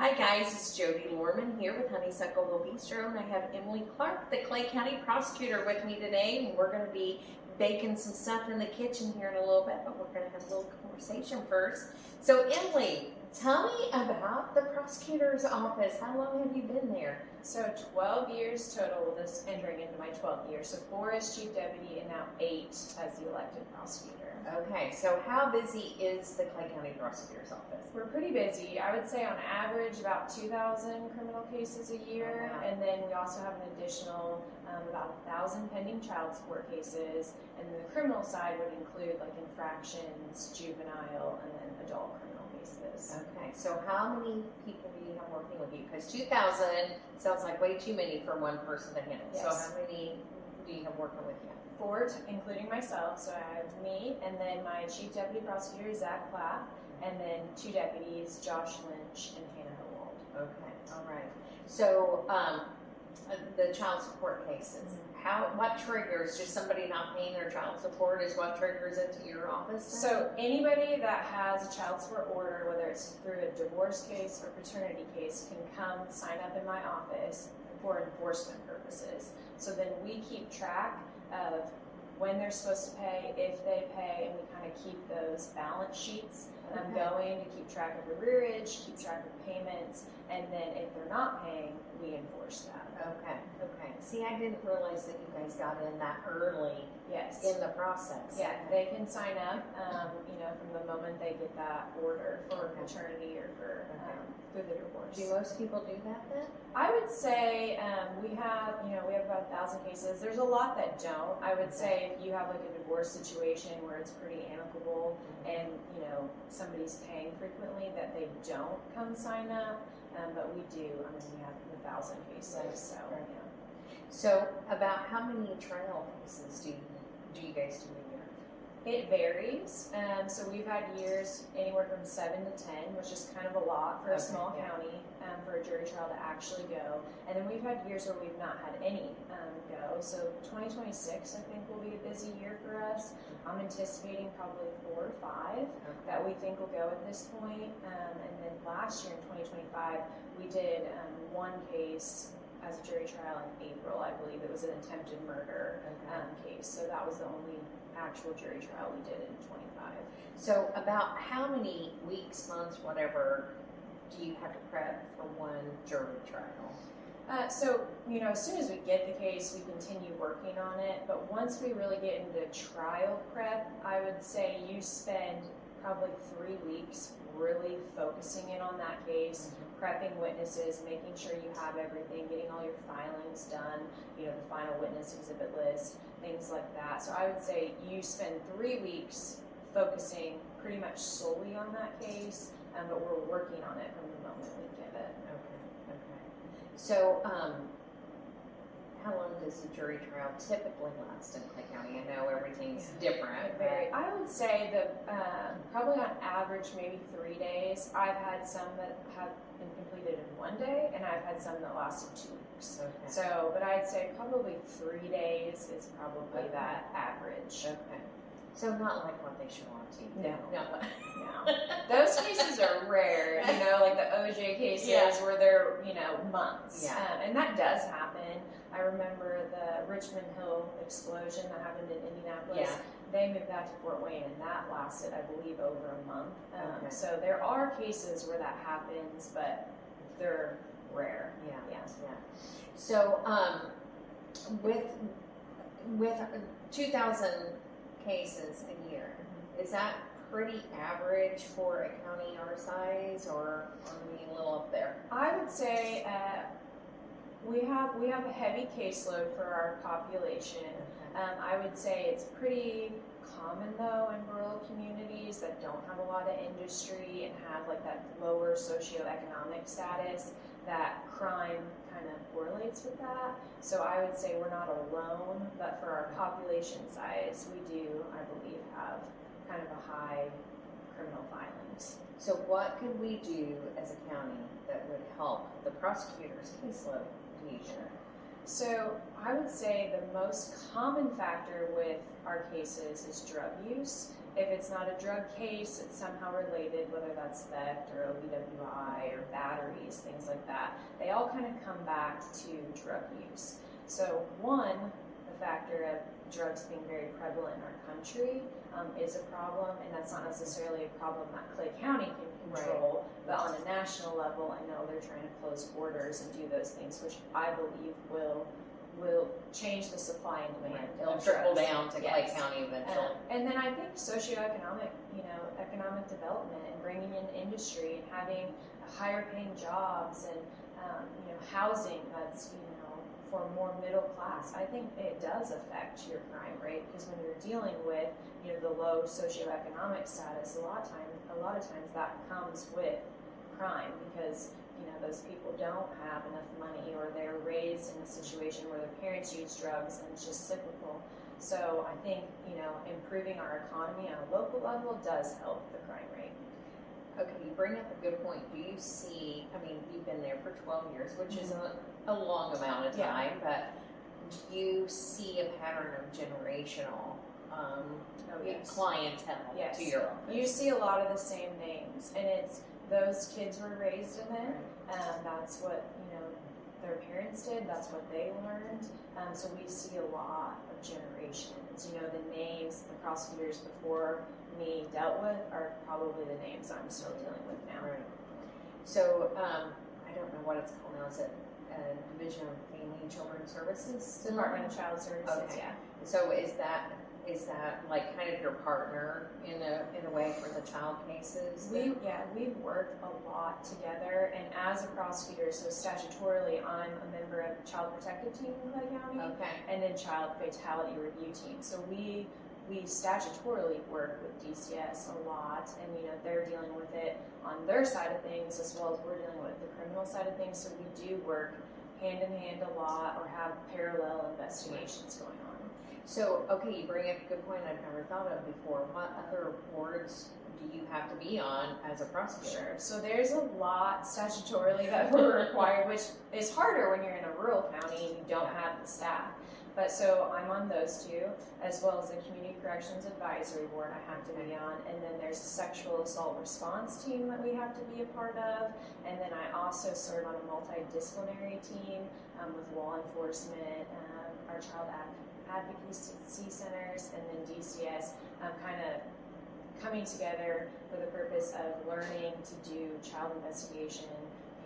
Hi guys, it's Jodi here with Honeysuckle Hill Bee-stro, and I have Emily Clarke, the Clay County Prosecutor, with me today, and we're going to be baking some stuff in the kitchen here in a little bit, but we're going to have a little conversation first. So Emily, tell me about the Prosecutor's office. How long have you been there? So 12 years total, this entering into my 12th year. So 4 as Chief Deputy and now 8 as the elected prosecutor. Okay, so how busy is the Clay County Prosecutor's office? We're pretty busy. I would say on average about 2,000 criminal cases a year. Oh, wow. And then we also have an additional about 1,000 pending child support cases. And then the criminal side would include like infractions, juvenile, and then adult criminal cases. Okay, so how many people do you have working with you? Because 2,000 sounds like way too many for one person to handle. Yes. So how many do you have working with you? 4, including myself. So I have me, and then my Chief Deputy Prosecutor, Clarke, and then 2 deputies, Josh Lynch and Hannah Howald. Okay, all right. So the child support cases, what triggers? Just somebody not paying their child support is what triggers it to your office? Then? So anybody that has a child support order, whether it's through a divorce case or paternity case, can come sign up in my office for enforcement purposes. So then we keep track of when they're supposed to pay, if they pay, and we kind of keep those balance sheets going to keep track of arrearage, keep track of payments, and then if they're not paying, we enforce that. Okay, okay. See, I didn't realize that you guys got in that early. Yes. In the process. Yeah, they can sign up, from the moment they get that order for paternity or for through the divorce. Do most people do that then? I would say we have about 1,000 cases. There's a lot that don't. I would say if you have like a divorce situation where it's pretty amicable and somebody's paying frequently, that they don't come sign up. But we do. I mean, we have 1,000 cases. Right. So right. So about how many trial cases do you guys do a year? It varies. So we've had years anywhere from 7 to 10, which is kind of a lot for a small county for a jury trial to actually go. And then we've had years where we've not had any go. So 2026, I think, will be a busy year for us. I'm anticipating probably 4 or 5 that we think will go at this point. And then last year in 2025, we did one case as a jury trial in April, I believe. It was an attempted murder case. So that was the only actual jury trial we did in 25. So about how many weeks, months, whatever, do you have to prep for one jury trial? As soon as we get the case, we continue working on it. But once we really get into trial prep, I would say you spend probably 3 weeks really focusing in on that case, prepping witnesses, making sure you have everything, getting all your filings done, the final witness exhibit list, things like that. So I would say you spend 3 weeks focusing pretty much solely on that case, but we're working on it from the moment we get it. Okay. So how long does a jury trial typically last in Clay County? I know everything's different. I would say that probably on average maybe 3 days. I've had some that have been completed in 1 day, and I've had some that lasted 2 weeks. Okay. So, but I'd say probably 3 days is probably that average. Okay. So not like what they show on TV. No. Those cases are rare, like the OJ cases where they're, months. And that does happen. I remember the Richmond Hill explosion that happened in Indianapolis. They moved that to Fort Wayne, and that lasted, I believe, over a month. So there are cases where that happens, but they're rare. Yeah. So with 2,000 cases a year, is that pretty average for a county our size, or are we a little up there? I would say we have a heavy caseload for our population. I would say it's pretty common though in rural communities that don't have a lot of industry and have like that lower socioeconomic status, that crime kind of correlates with that. So I would say we're not alone, but for our population size, we do, I believe, have kind of a high criminal filings. So what could we do as a county that would help the prosecutor's caseload? So I would say the most common factor with our cases is drug use, if it's not a drug case, it's somehow related, whether that's theft or OBWI or batteries, things like that. They all kind of come back to drug use. So one, the factor of drugs being very prevalent in our country is a problem, and that's not necessarily a problem that Clay County can control, but on a national level, I know they're trying to close borders and do those things, which I believe will change the supply and demand. It'll trickle down to Clay County eventually. And then I think socioeconomic, economic development and bringing in industry and having higher paying jobs and, housing that's, for more middle class, I think it does affect your crime rate, because when you're dealing with, the low socioeconomic status, a lot of times that comes with crime, because those people don't have enough money, or they're raised in a situation where their parents use drugs and it's just cyclical. So I think, improving our economy on a local level does help the crime rate. Okay, you bring up a good point. Do you see, you've been there for 12 years, which is a long amount of time, but do you see a pattern of generational clientele to your office? You see a lot of the same names, and it's those kids were raised in it, that's what, their parents did, that's what they learned, so we see a lot of generations. The names the prosecutors before me dealt with are probably the names I'm still dealing with now. Right. So, I don't know what it's called now, is it Division of Family and Children's Services? Department of Child Services, okay. So is that like kind of your partner in a way for the child cases? We've worked a lot together, and as a prosecutor, so statutorily, I'm a member of the Child Protective Team in Clay County, and then Child Fatality Review Team. So we statutorily work with DCS a lot, and they're dealing with it on their side of things as well as we're dealing with the criminal side of things. So we do work hand in hand a lot, or have parallel investigations going on. So, okay, you bring up a good point I've never thought of before. What other boards do you have to be on as a prosecutor? Sure. So there's a lot statutorily that we're required, which is harder when you're in a rural county and you don't have the staff. But so I'm on those two, as well as the Community Corrections Advisory Board I have to be on, and then there's a Sexual Assault Response Team that we have to be a part of, and then I also serve on a multidisciplinary team with law enforcement, our child advocacy centers, and then DCS, kind of coming together for the purpose of learning to do child investigation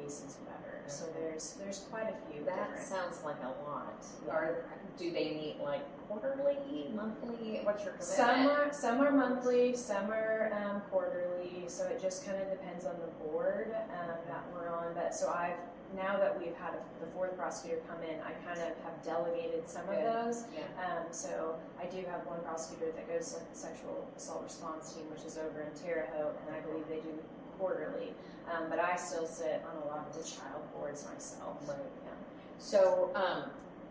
cases better. So there's quite a few. That sounds like a lot. Do they meet like quarterly, monthly? What's your commitment? Some are monthly, some are quarterly. So it just kind of depends on the board that we're on. But so now that we've had the fourth prosecutor come in, I kind of have delegated some of those. So I do have one prosecutor that goes to the Sexual Assault Response Team, which is over in Terre Haute, and I believe they do quarterly. But I still sit on a lot of the child boards myself. Right. Yeah. So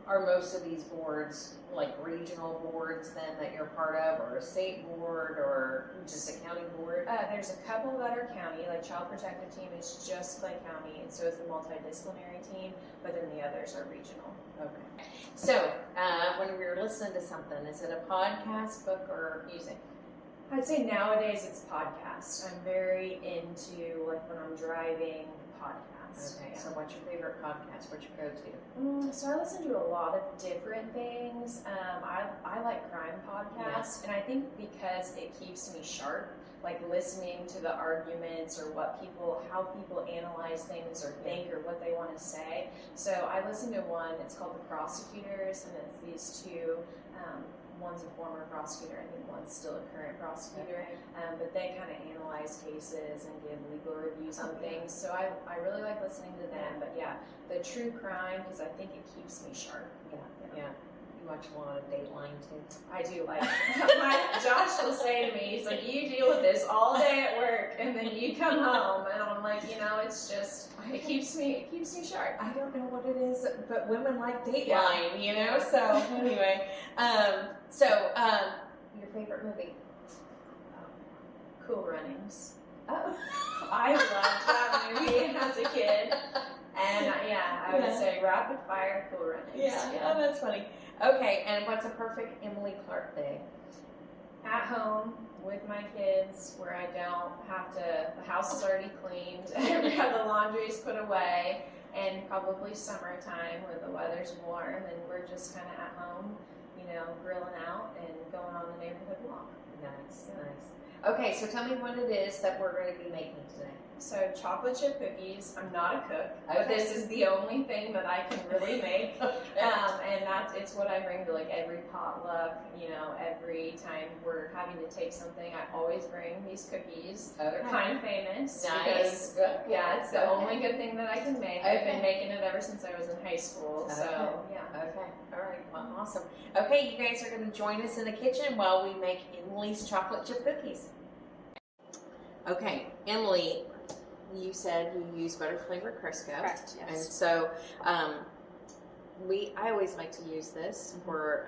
are most of these boards like regional boards then that you're part of, or a state board, or just a county board? There's a couple that are county, like Child Protective Team is just Clay County, and so is the multidisciplinary team, but then the others are regional. Okay. So when we're listening to something, is it a podcast, book, or music? I'd say nowadays it's podcast. I'm very into, like when I'm driving, podcast. Okay, so what's your favorite podcast? What's your go-to? So I listen to a lot of different things. I like crime podcasts, and I think because it keeps me sharp, like listening to the arguments or how people analyze things or think or what they want to say. So I listen to one, it's called The Prosecutors, and it's these two, one's a former prosecutor, I think one's still a current prosecutor, but they kind of analyze cases and give legal reviews on things. So I really like listening to them, but the true crime, because I think it keeps me sharp. Yeah. You watch a lot of Dateline too. I do. Like Josh will say to me, he's like, "You deal with this all day at work, and then you come home," and I'm like, it's just it keeps me sharp. I don't know what it is, but women like Dateline, So anyway, your favorite movie? Cool Runnings. Oh, I loved that movie as a kid. And I would say Rapid Fire, Cool Runnings. Yeah, that's funny. Okay, and what's a perfect Emily Clarke day? At home, with my kids where I don't have to, the house is already cleaned, we have the laundry's put away, and probably summertime when the weather's warm and we're just kind of at home, you know, grilling out and going on the neighborhood walk. Nice, nice. Okay, so tell me what it is that we're going to be making today. So chocolate chip cookies. I'm not a cook, but Okay. this is the only thing that I can really make. And it's what I bring to like every potluck, you know, every time we're having to take something, I always bring these cookies. Okay. They're kind of famous. Nice. Because, yeah, it's the only good thing that I can make. Okay. I've been making it ever since I was in high school. So, yeah. Okay, all right, well, awesome. Okay, you guys are going to join us in the kitchen while we make Emily's chocolate chip cookies. Okay, Emily, you said you use butter flavored Crisco. Correct, yes. And so I always like to use this for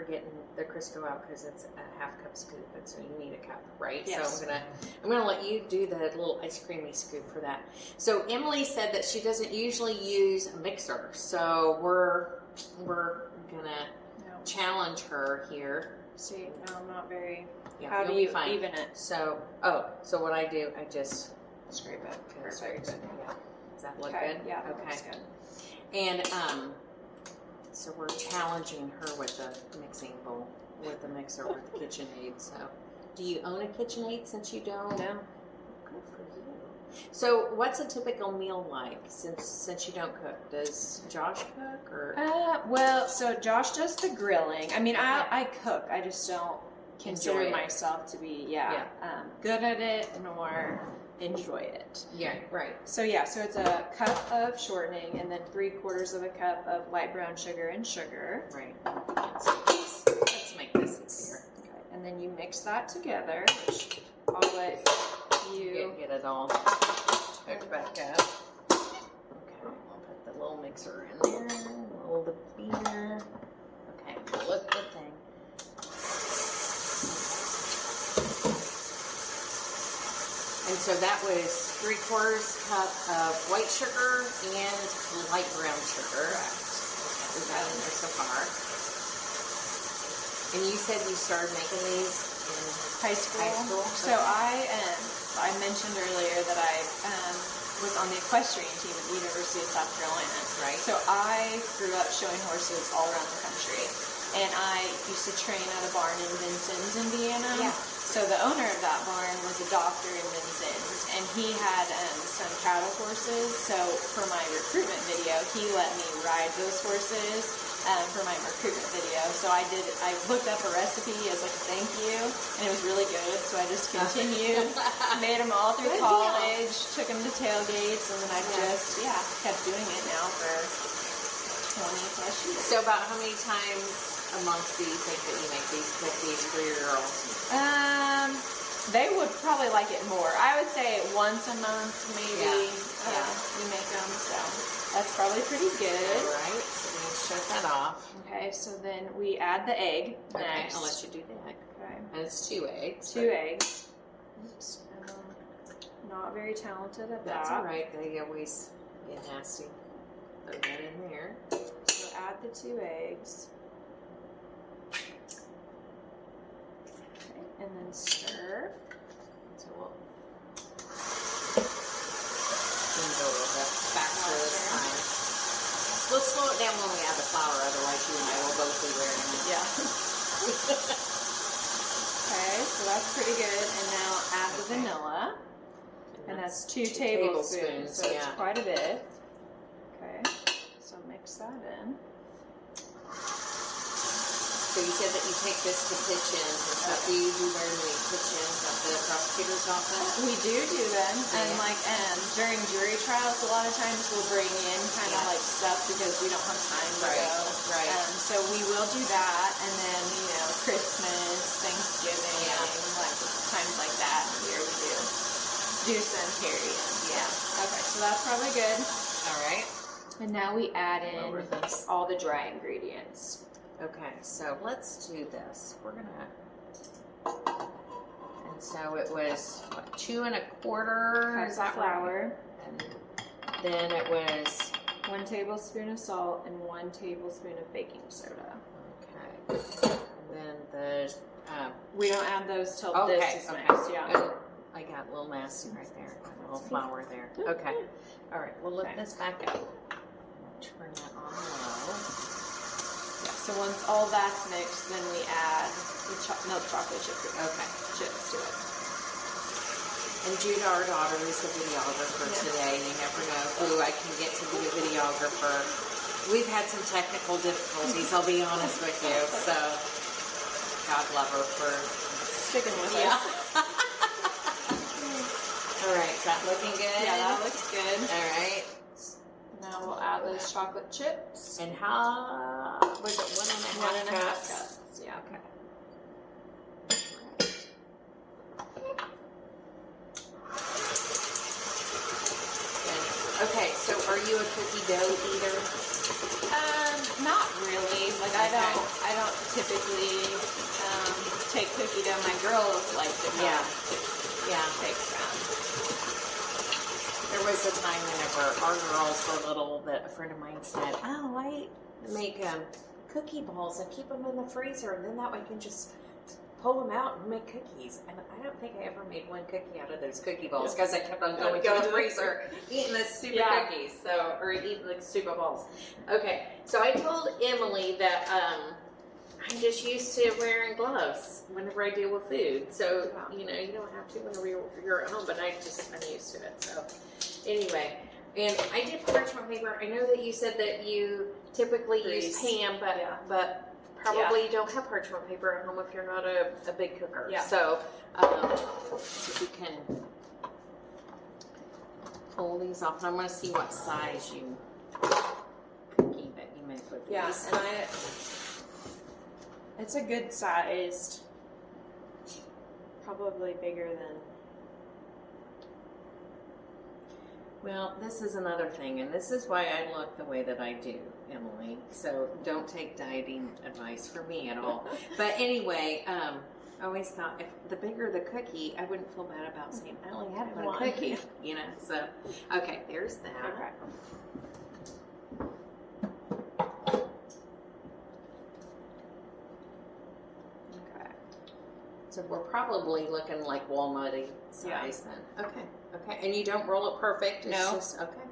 getting the Crisco out because it's a half cup scoop, and so you need a cup, right? Yes. So I'm gonna let you do the little ice creamy scoop for that. So Emily said that she doesn't usually use a mixer, so we're gonna challenge her here. See, no, I'm not very. Yeah, How do you'll be you fine. even it? So so what I do, I just scrape it. Perfect. Yeah. Does that look Okay, good? yeah, that Okay. looks good. And so we're challenging her with the mixing bowl, with the mixer, with the KitchenAid. So, do you own a KitchenAid since you don't? No. Good for you. So, what's a typical meal like since you don't cook? Does Josh cook or? Well, so Josh does the grilling. I mean, Okay. I cook. I just don't consider Enjoy it. myself to be good at it nor enjoy it. Yeah, right. So so it's a cup of shortening and then 3/4 of a cup of light brown sugar and sugar. Right. Let's make this easier. Okay, and then you mix that together. Which I'll let you Get it all hooked back up. Okay, we'll put the little mixer in there, roll the beater. Okay, flip the thing. And so that was 3/4 cup of white sugar and light brown sugar. Correct. Okay, we've got in there so far. And you said you started making these in high school. So Okay. I mentioned earlier that I was on the equestrian team at the University of South Carolina. Right. So I grew up showing horses all around the country. And I used to train at a barn in Vincennes, Indiana. Yeah. So the owner of that barn was a doctor in Vincennes, and he had some cattle horses. So for my recruitment video, he let me ride those horses for my recruitment video. So I looked up a recipe as like a thank you, and it was really good. So I just continued, made them all through college, took them to tailgates, and then I just kept doing it now for 20 plus years. So about how many times a month do you think that you make these cookies for your girls? They would probably like it more. I would say once a month, maybe. We make them, so that's probably pretty good. All right, so we shut that off. Okay, so then we add the egg Okay, next. I'll let you do that. Okay, And it's 2 eggs. 2 eggs. Oops, not very talented at That's that. all right. They always get nasty. Throw that in there. So add the 2 eggs. And then stir. So we'll go a little bit faster this time. We'll slow it down when we add the flour, otherwise you and I will both be wearing it. Yeah. Okay, so that's pretty good. And now add the vanilla. And that's 2 tablespoons. So it's quite a bit. Okay, so mix that in. So you said that you take this to pitchings and stuff. Do you do very many pitchings at the prosecutor's office? We do them, and like during jury trials, a lot of times we'll bring in kind of like stuff because we don't have time to go. Right. So we will do that, and then Christmas, Thanksgiving, like times like that. Here we do some carry-ins. Yeah. Okay, so that's probably good. All right. And now we add in Over this. all the dry ingredients. Okay, so let's do this. We're gonna, and so it was what, 2 1/4 Cups is of that flour. right? And then it was 1 tablespoon of salt and 1 tablespoon of baking soda. okay. And then the We don't add those till Okay, this is okay. mixed. Yeah. I got a little nasty right there. Got a little flour there. Okay. All right. We'll lift this back up. Turn that on low. Yeah. So once all that's mixed, then we add the milk chocolate chip chips to it. And Judah, our daughter, is the videographer today. You never know who I can get to be a videographer. We've had some technical difficulties, I'll be honest with you. So, God love her for Sticking with us. All right, is that looking good? Yeah, that looks good. All right. Now we'll add those chocolate chips. And how was it? 1.5 cups? Yeah. Okay. Okay, so are you a cookie dough eater? Not really. Like I don't typically take cookie dough. My girls like to take some. There was a time whenever our girls were little that a friend of mine said, "Oh, I make cookie balls and keep them in the freezer, and then that way I can just pull them out and make cookies." And I don't think I ever made one cookie out of those cookie balls because I kept on going to the freezer eating the stupid cookies, or eating the stupid balls. Okay, so I told Emily that I'm just used to wearing gloves whenever I deal with food. So you know, you don't have to whenever you're at home, but I'm used to it. So anyway, and I did parchment paper. I know that you said that you typically use Pam, but probably don't have parchment paper at home if you're not a big cooker. Yeah. So if you can pull these off, and I'm going to see what size cookie that you make with these. Yeah, and it's a good sized, probably bigger than. Well, this is another thing, and this is why I look the way that I do, Emily. So don't take dieting advice from me at all. But anyway, I always thought if the bigger the cookie, I wouldn't feel bad about saying I only had one cookie, you know. So, okay, there's that. Okay. So we're probably looking like walnutty size then. Okay, okay. And you don't roll it perfect? It's just, okay.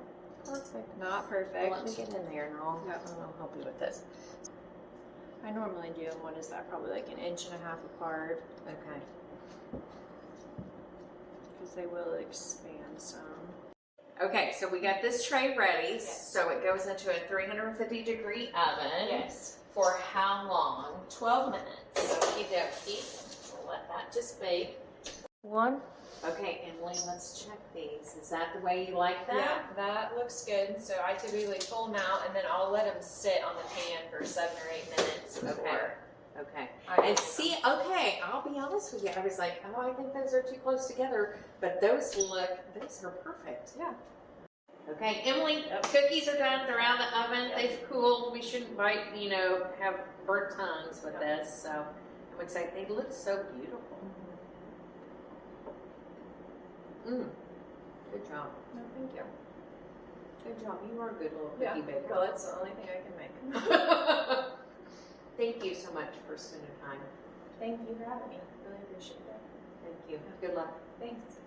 Perfect. Not perfect. Well, let me get in there and I'll help you with this. I normally do, what is that, probably like 1.5 inches apart. Okay. Because they will expand some. Okay, so we got this tray ready. Yes. So it goes into a 350-degree oven. Yes. For how long? 12 minutes. Okie dokie. We'll let that just bake. Okay, Emily, let's check these. Is that the way you like that? Yeah, that looks good. So I typically pull them out and then I'll let them sit on the pan for 7 or 8 minutes before. Okay. And see, okay, I'll be honest with you. I was like, oh, I think those are too close together. But those are perfect. Yeah. Okay, Emily, cookies are done. They're out of the oven. They've cooled. We shouldn't have burnt tongues with this. So I'm excited. They look so beautiful. Good job. No, thank you. Good job. You are a good little cookie baker. Well, that's the only thing I can make. Thank you so much for spending time. Thank you for having me. Really appreciate it. Thank you. Good luck. Thanks.